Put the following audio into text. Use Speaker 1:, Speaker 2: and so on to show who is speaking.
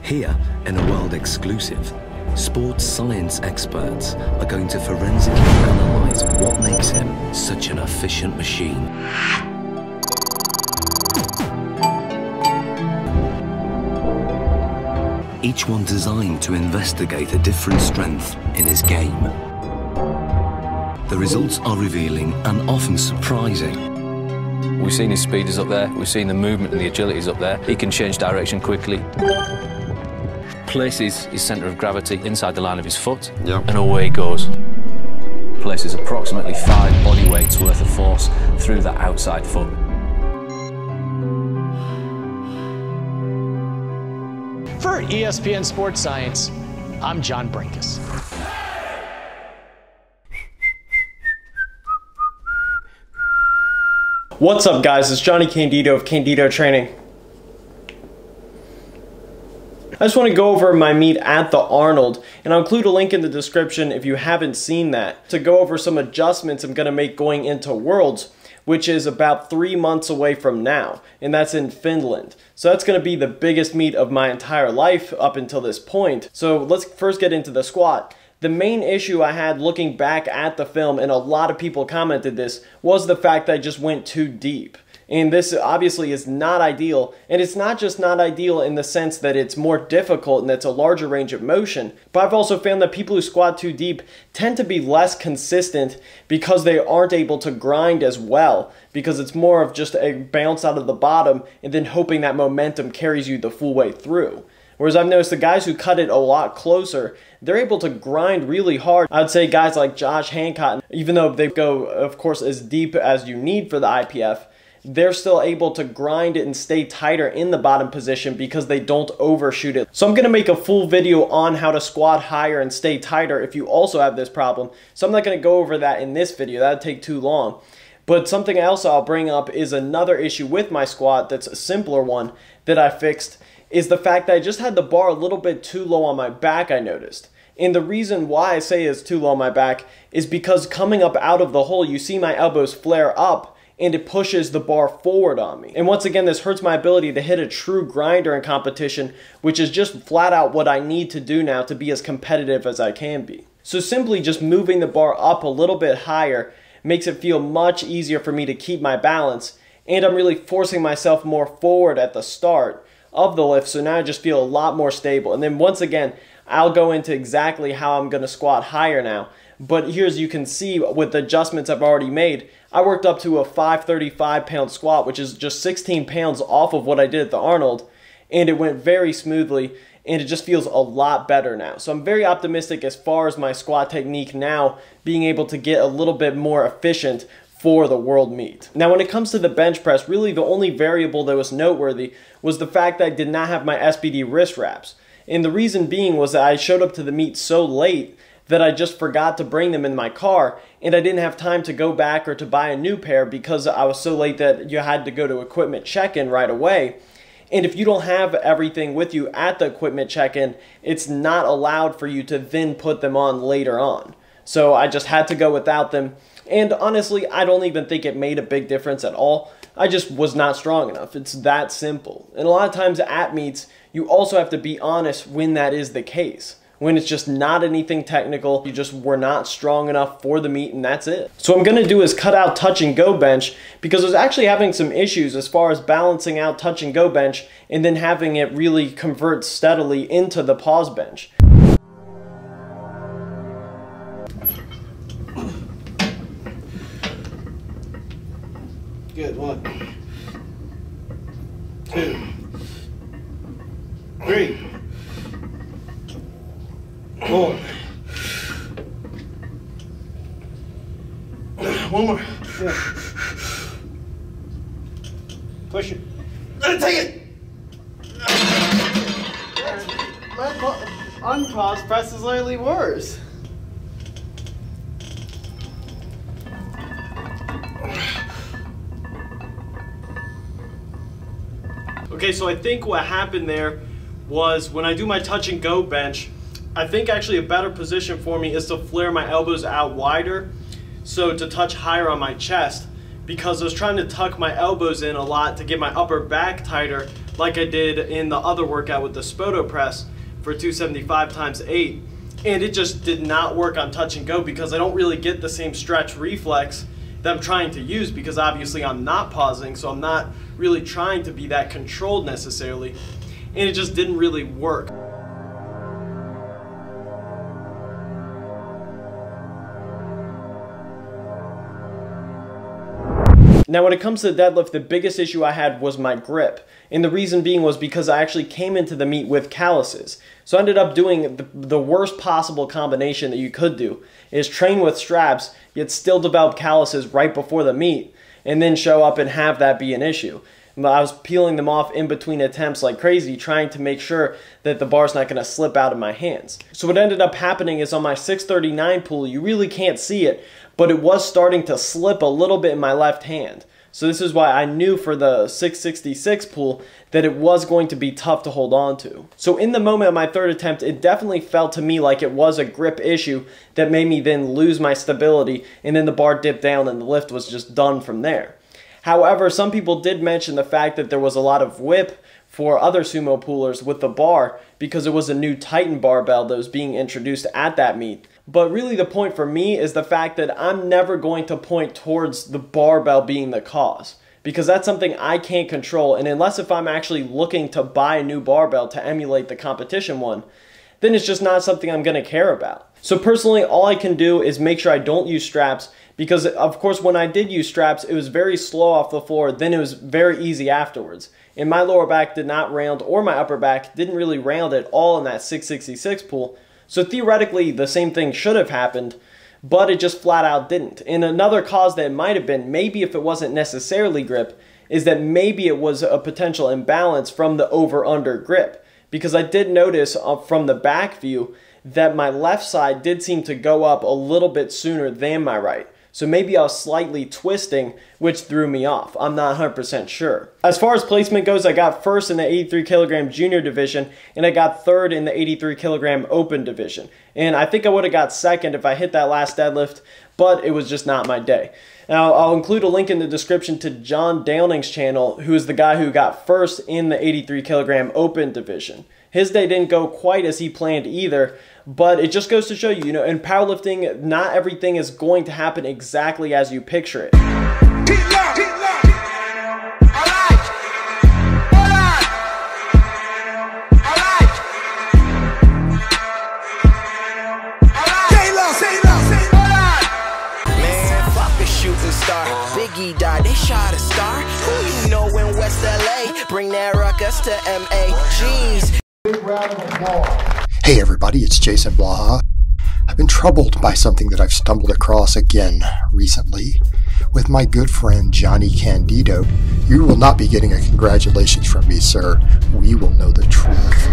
Speaker 1: Here, in a world exclusive, sports science experts are going to forensically analyze what makes him such an efficient machine. Each one designed to investigate a different strength in his game. The results are revealing and often surprising.
Speaker 2: We've seen his speed is up there, we've seen the movement and the agility is up there. He can change direction quickly. Places his centre of gravity inside the line of his foot, and away he goes. Places approximately 5 body weights worth of force through that outside foot.
Speaker 3: For ESPN Sports Science, I'm John Brinkus.
Speaker 4: What's up, guys? It's Johnny Candido of Candido Training. I just want to go over my meet at the Arnold, and I'll include a link in the description if you haven't seen that, to go over some adjustments I'm going to make going into Worlds, which is about 3 months away from now, and that's in Finland. So that's going to be the biggest meet of my entire life up until this point. So let's first get into the squat. The main issue I had looking back at the film, and a lot of people commented this, was the fact that I just went too deep. And this obviously is not ideal, and it's not just not ideal in the sense that it's more difficult and it's a larger range of motion, but I've also found that people who squat too deep tend to be less consistent because they aren't able to grind as well, because it's more of just a bounce out of the bottom and then hoping that momentum carries you the full way through. Whereas I've noticed the guys who cut it a lot closer, they're able to grind really hard. I'd say guys like Josh Hancock, even though they go, of course, as deep as you need for the IPF, they're still able to grind it and stay tighter in the bottom position because they don't overshoot it. So I'm going to make a full video on how to squat higher and stay tighter if you also have this problem. So I'm not going to go over that in this video. That would take too long. But something else I'll bring up is another issue with my squat that's a simpler one that I fixed, is the fact that I just had the bar a little bit too low on my back, I noticed. And the reason why I say it's too low on my back is because coming up out of the hole, you see my elbows flare up, and it pushes the bar forward on me. And once again, this hurts my ability to hit a true grinder in competition, which is just flat out what I need to do now to be as competitive as I can be. So simply just moving the bar up a little bit higher makes it feel much easier for me to keep my balance, and I'm really forcing myself more forward at the start of the lift, so now I just feel a lot more stable. And then once again, I'll go into exactly how I'm going to squat higher now. But here, as you can see, with the adjustments I've already made, I worked up to a 535-pound squat, which is just 16 pounds off of what I did at the Arnold, and it went very smoothly, and it just feels a lot better now. So I'm very optimistic as far as my squat technique now, being able to get a little bit more efficient for the world meet. Now, when it comes to the bench press, really the only variable that was noteworthy was the fact that I did not have my SBD wrist wraps. And the reason being was that I showed up to the meet so late that I just forgot to bring them in my car, and I didn't have time to go back or to buy a new pair because I was so late that you had to go to equipment check-in right away. And if you don't have everything with you at the equipment check-in, it's not allowed for you to then put them on later on. So I just had to go without them, and honestly, I don't even think it made a big difference at all. I just was not strong enough. It's that simple. And a lot of times at meets, you also have to be honest when that is the case. When it's just not anything technical, you just were not strong enough for the meet, and that's it. So what I'm going to do is cut out touch and go bench, because I was actually having some issues as far as balancing out touch and go bench and then having it really convert steadily into the pause bench.
Speaker 5: Good. 1, 2, 3, 4. One more. Yeah. Push it. Take it. My unpause press is slightly worse.
Speaker 4: Okay, so I think what happened there was when I do my touch and go bench, I think actually a better position for me is to flare my elbows out wider, so to touch higher on my chest, because I was trying to tuck my elbows in a lot to get my upper back tighter, like I did in the other workout with the Spoto press for 275 times 8. And it just did not work on touch and go because I don't really get the same stretch reflex that I'm trying to use, because obviously I'm not pausing, so I'm not really trying to be that controlled necessarily. And it just didn't really work. Now when it comes to the deadlift, the biggest issue I had was my grip. And the reason being was because I actually came into the meet with calluses. So I ended up doing the worst possible combination that you could do, is train with straps, yet still develop calluses right before the meet, and then show up and have that be an issue. I was peeling them off in between attempts like crazy, trying to make sure that the bar's not going to slip out of my hands. So what ended up happening is on my 639 pull, you really can't see it, but it was starting to slip a little bit in my left hand. So this is why I knew for the 666 pull that it was going to be tough to hold on to. So in the moment of my third attempt, it definitely felt to me like it was a grip issue that made me then lose my stability, and then the bar dipped down and the lift was just done from there. However, some people did mention the fact that there was a lot of whip for other sumo pullers with the bar because it was a new Titan barbell that was being introduced at that meet. But really the point for me is the fact that I'm never going to point towards the barbell being the cause, because that's something I can't control, and unless if I'm actually looking to buy a new barbell to emulate the competition one, then it's just not something I'm going to care about. So personally, all I can do is make sure I don't use straps, because of course when I did use straps, it was very slow off the floor, then it was very easy afterwards. And my lower back did not round, or my upper back didn't really round at all in that 666 pull. So theoretically, the same thing should have happened, but it just flat out didn't. And another cause that it might have been, maybe if it wasn't necessarily grip, is that maybe it was a potential imbalance from the over-under grip. Because I did notice from the back view that my left side did seem to go up a little bit sooner than my right. So maybe I was slightly twisting, which threw me off. I'm not 100% sure. As far as placement goes, I got first in the 83 kilogram junior division, and I got third in the 83 kilogram open division. And I think I would have got second if I hit that last deadlift, but it was just not my day. Now, I'll include a link in the description to John Downing's channel, who is the guy who got first in the 83 kilogram open division. His day didn't go quite as he planned either, but it just goes to show you, in powerlifting, not everything is going to happen exactly as you picture it.
Speaker 6: Biggie died, they shot a star. Who you know in West LA? Bring that ruckus to MA. Jeez.
Speaker 7: Big round of applause. Hey everybody, it's Jason Blaha. I've been troubled by something that I've stumbled across again recently. With my good friend Johnny Candido. You will not be getting a congratulations from me, sir. We will know the truth.